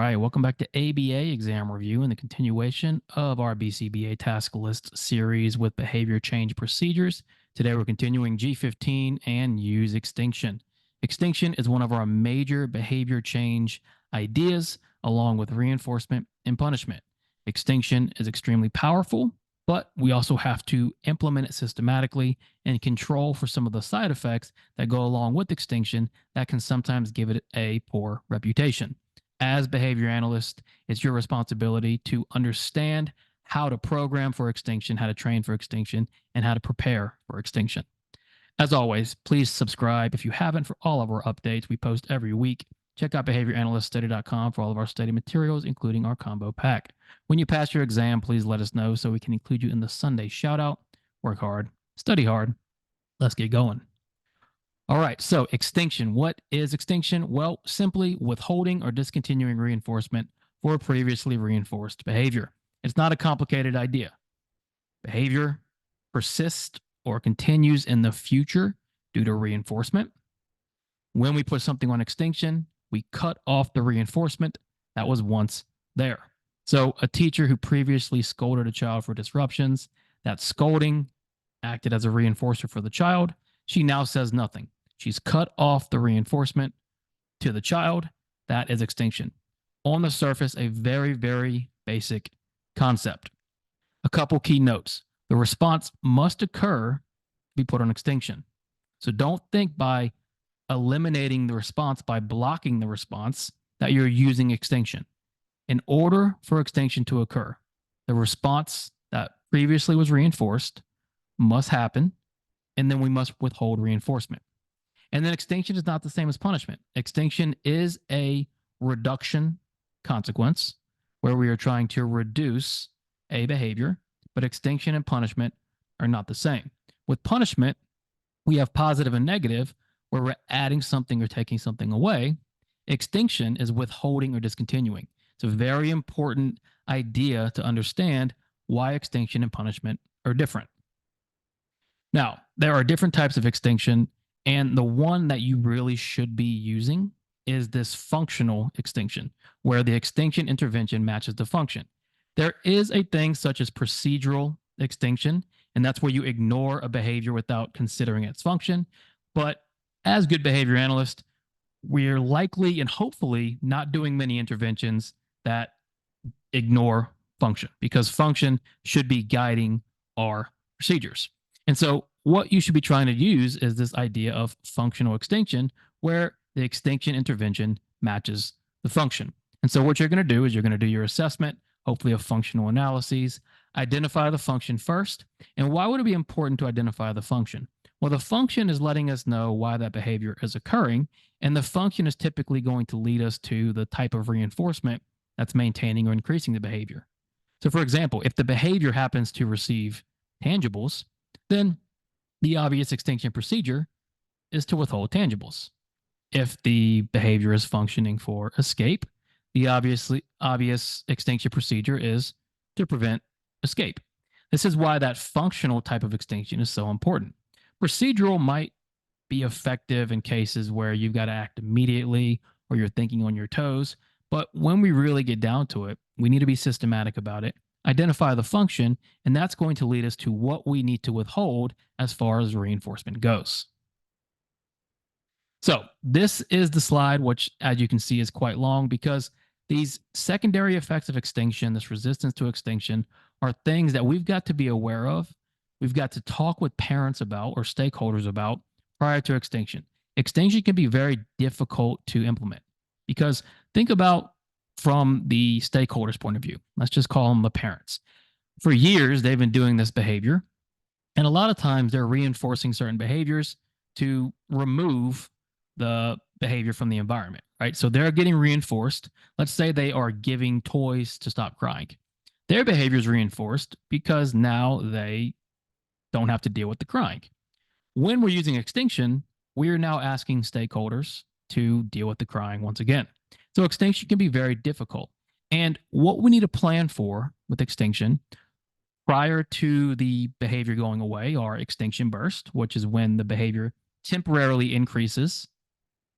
right, welcome back to ABA exam review and the continuation of our BCBA task list series with behavior change procedures. Today we're continuing G15 and use extinction. Extinction is one of our major behavior change ideas along with reinforcement and punishment. Extinction is extremely powerful, but we also have to implement it systematically and control for some of the side effects that go along with extinction that can sometimes give it a poor reputation. As behavior analyst, it's your responsibility to understand how to program for extinction, how to train for extinction, and how to prepare for extinction. As always, please subscribe if you haven't for all of our updates we post every week. Check out behavioranalyststudy.com for all of our study materials, including our combo pack. When you pass your exam, please let us know so we can include you in the Sunday shout out. Work hard, study hard. Let's get going. All right, so extinction. What is extinction? Well, simply withholding or discontinuing reinforcement for previously reinforced behavior. It's not a complicated idea. Behavior persists or continues in the future due to reinforcement. When we put something on extinction, we cut off the reinforcement that was once there. So a teacher who previously scolded a child for disruptions, that scolding acted as a reinforcer for the child. She now says nothing. She's cut off the reinforcement to the child. That is extinction. On the surface, a very, very basic concept. A couple key notes. The response must occur to be put on extinction. So don't think by eliminating the response, by blocking the response, that you're using extinction. In order for extinction to occur, the response that previously was reinforced must happen, and then we must withhold reinforcement. And then extinction is not the same as punishment. Extinction is a reduction consequence where we are trying to reduce a behavior, but extinction and punishment are not the same. With punishment, we have positive and negative where we're adding something or taking something away. Extinction is withholding or discontinuing. It's a very important idea to understand why extinction and punishment are different. Now, there are different types of extinction, and the one that you really should be using is this functional extinction, where the extinction intervention matches the function. There is a thing such as procedural extinction, and that's where you ignore a behavior without considering its function. But as good behavior analysts, we're likely and hopefully not doing many interventions that ignore function, because function should be guiding our procedures. And so what you should be trying to use is this idea of functional extinction, where the extinction intervention matches the function. And so what you're going to do is you're going to do your assessment, hopefully of functional analyses, identify the function first. And why would it be important to identify the function? Well, the function is letting us know why that behavior is occurring, and the function is typically going to lead us to the type of reinforcement that's maintaining or increasing the behavior. So for example, if the behavior happens to receive tangibles, then the obvious extinction procedure is to withhold tangibles. If the behavior is functioning for escape, the obvious extinction procedure is to prevent escape. This is why that functional type of extinction is so important. Procedural might be effective in cases where you've got to act immediately or you're thinking on your toes. But when we really get down to it, we need to be systematic about it, identify the function, and that's going to lead us to what we need to withhold as far as reinforcement goes. So this is the slide, which as you can see is quite long, because these secondary effects of extinction, this resistance to extinction, are things that we've got to be aware of. We've got to talk with parents about or stakeholders about prior to extinction. Extinction can be very difficult to implement because think about from the stakeholders' point of view. Let's just call them the parents. For years, they've been doing this behavior, and a lot of times they're reinforcing certain behaviors to remove the behavior from the environment, right? So they're getting reinforced. Let's say they are giving toys to stop crying. Their behavior is reinforced because now they don't have to deal with the crying. When we're using extinction, we are now asking stakeholders to deal with the crying once again. So extinction can be very difficult. And what we need to plan for with extinction prior to the behavior going away are extinction burst, which is when the behavior temporarily increases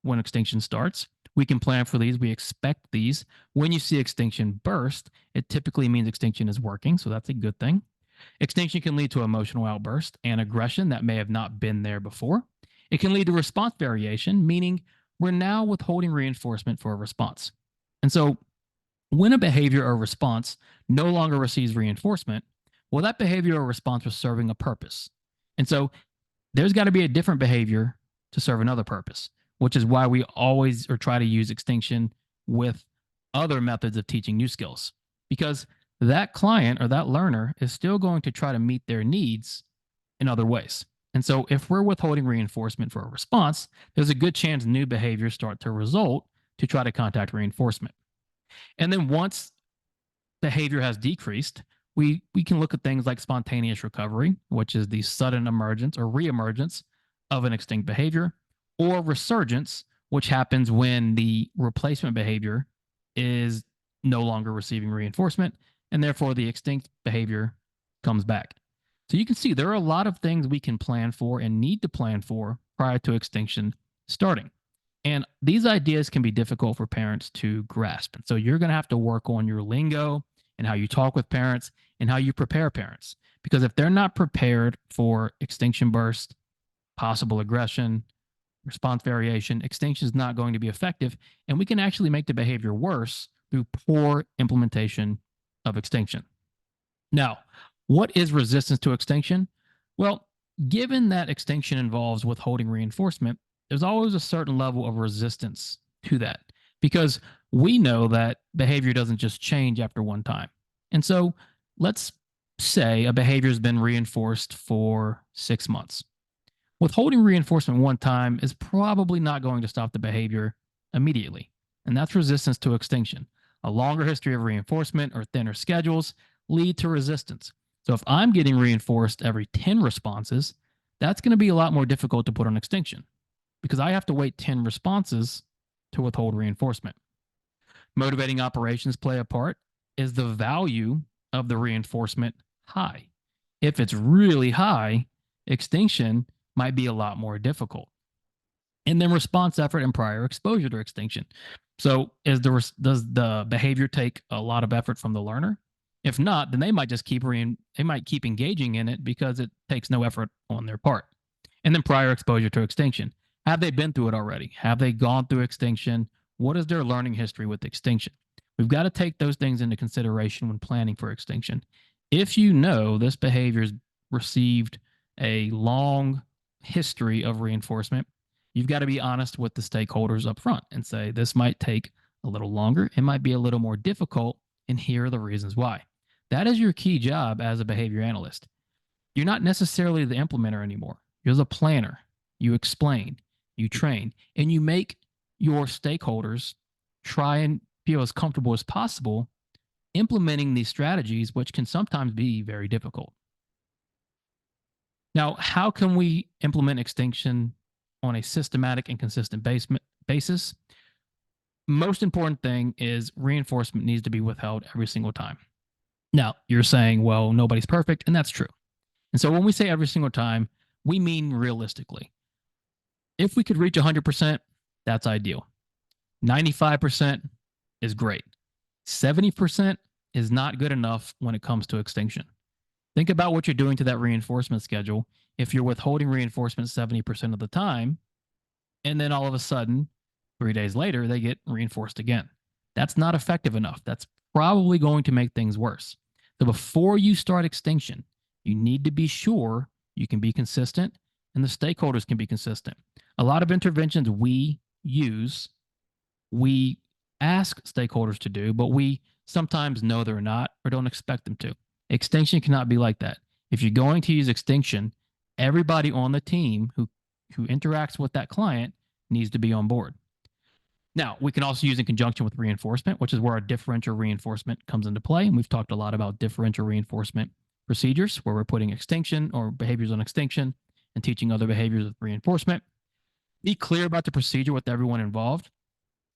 when extinction starts. We can plan for these. We expect these. When you see extinction burst, it typically means extinction is working. So that's a good thing. Extinction can lead to emotional outburst and aggression that may have not been there before. It can lead to response variation, meaning we're now withholding reinforcement for a response. And so when a behavior or response no longer receives reinforcement, well, that behavior or response was serving a purpose. And so there's got to be a different behavior to serve another purpose, which is why we always or try to use extinction with other methods of teaching new skills, because that client or that learner is still going to try to meet their needs in other ways. And so if we're withholding reinforcement for a response, there's a good chance new behaviors start to result to try to contact reinforcement. And then once behavior has decreased, we can look at things like spontaneous recovery, which is the sudden emergence or reemergence of an extinct behavior, or resurgence, which happens when the replacement behavior is no longer receiving reinforcement, and therefore the extinct behavior comes back. So you can see there are a lot of things we can plan for and need to plan for prior to extinction starting. And these ideas can be difficult for parents to grasp. And so you're going to have to work on your lingo and how you talk with parents and how you prepare parents. Because if they're not prepared for extinction burst, possible aggression, response variation, extinction is not going to be effective. And we can actually make the behavior worse through poor implementation of extinction. Now, what is resistance to extinction? Well, given that extinction involves withholding reinforcement, there's always a certain level of resistance to that because we know that behavior doesn't just change after one time. And so let's say a behavior has been reinforced for 6 months. Withholding reinforcement one time is probably not going to stop the behavior immediately. And that's resistance to extinction. A longer history of reinforcement or thinner schedules lead to resistance. So if I'm getting reinforced every 10 responses, that's going to be a lot more difficult to put on extinction because I have to wait 10 responses to withhold reinforcement. Motivating operations play a part. Is the value of the reinforcement high? If it's really high, extinction might be a lot more difficult. And then response effort and prior exposure to extinction. So does the behavior take a lot of effort from the learner? If not, then they might just keep engaging in it because it takes no effort on their part. And then prior exposure to extinction. Have they been through it already? Have they gone through extinction? What is their learning history with extinction? We've got to take those things into consideration when planning for extinction. If you know this behavior has received a long history of reinforcement, you've got to be honest with the stakeholders up front and say, this might take a little longer. It might be a little more difficult. And here are the reasons why. That is your key job as a behavior analyst. You're not necessarily the implementer anymore. You're the planner. You explain, you train, and you make your stakeholders try and feel as comfortable as possible implementing these strategies, which can sometimes be very difficult. Now, how can we implement extinction on a systematic and consistent basis? Most important thing is reinforcement needs to be withheld every single time. Now, you're saying, well, nobody's perfect, and that's true. And so when we say every single time, we mean realistically. If we could reach 100%, that's ideal. 95% is great. 70% is not good enough when it comes to extinction. Think about what you're doing to that reinforcement schedule. If you're withholding reinforcement 70% of the time, and then all of a sudden, 3 days later, they get reinforced again. That's not effective enough. That's probably going to make things worse. So before you start extinction, you need to be sure you can be consistent and the stakeholders can be consistent. A lot of interventions we use, we ask stakeholders to do, but we sometimes know they're not or don't expect them to. Extinction cannot be like that. If you're going to use extinction, everybody on the team who interacts with that client needs to be on board. Now, we can also use in conjunction with reinforcement, which is where our differential reinforcement comes into play. And we've talked a lot about differential reinforcement procedures, where we're putting extinction or behaviors on extinction and teaching other behaviors with reinforcement. Be clear about the procedure with everyone involved.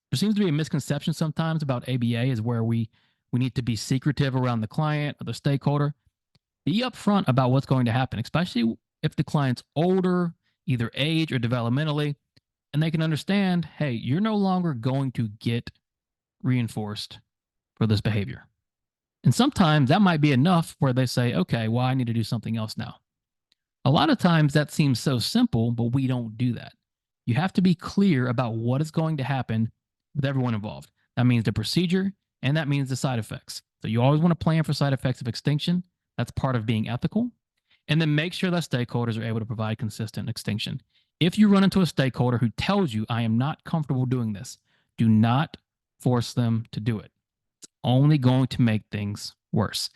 There seems to be a misconception sometimes about ABA is where we need to be secretive around the client or the stakeholder. Be upfront about what's going to happen, especially if the client's older, either age or developmentally. and they can understand, hey, you're no longer going to get reinforced for this behavior. And sometimes that might be enough where they say, okay, well, I need to do something else now. A lot of times that seems so simple, but we don't do that. You have to be clear about what is going to happen with everyone involved. That means the procedure and that means the side effects. So you always want to plan for side effects of extinction. That's part of being ethical. And then make sure that stakeholders are able to provide consistent extinction. If you run into a stakeholder who tells you, I am not comfortable doing this, do not force them to do it. It's only going to make things worse.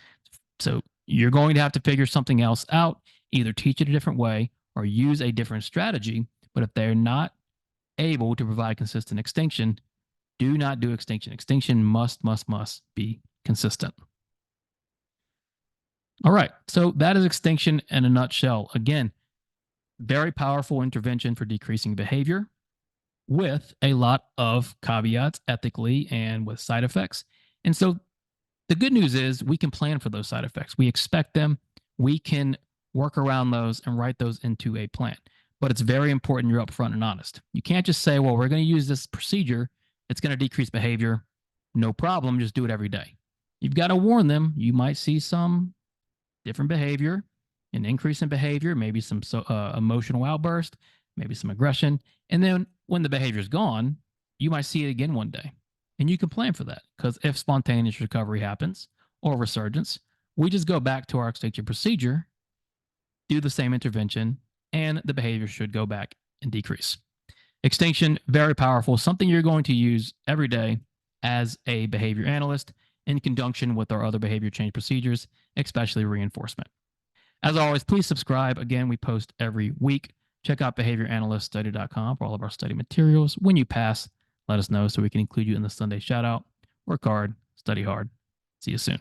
So you're going to have to figure something else out, either teach it a different way or use a different strategy. But if they're not able to provide consistent extinction, do not do extinction. Extinction must be consistent. All right. So that is extinction in a nutshell. Again, very powerful intervention for decreasing behavior with a lot of caveats ethically and with side effects. And so the good news is we can plan for those side effects. We expect them. We can work around those and write those into a plan. But it's very important you're upfront and honest. You can't just say, well, we're going to use this procedure. It's going to decrease behavior. No problem. Just do it every day. You've got to warn them. You might see some different behavior, an increase in behavior, maybe some emotional outburst, maybe some aggression. And then when the behavior is gone, you might see it again one day. And you can plan for that because if spontaneous recovery happens or resurgence, we just go back to our extinction procedure, do the same intervention, and the behavior should go back and decrease. Extinction, very powerful, something you're going to use every day as a behavior analyst in conjunction with our other behavior change procedures, especially reinforcement. As always, please subscribe. Again, we post every week. Check out behavioranalyststudy.com for all of our study materials. When you pass, let us know so we can include you in the Sunday shout out. Work hard, study hard. See you soon.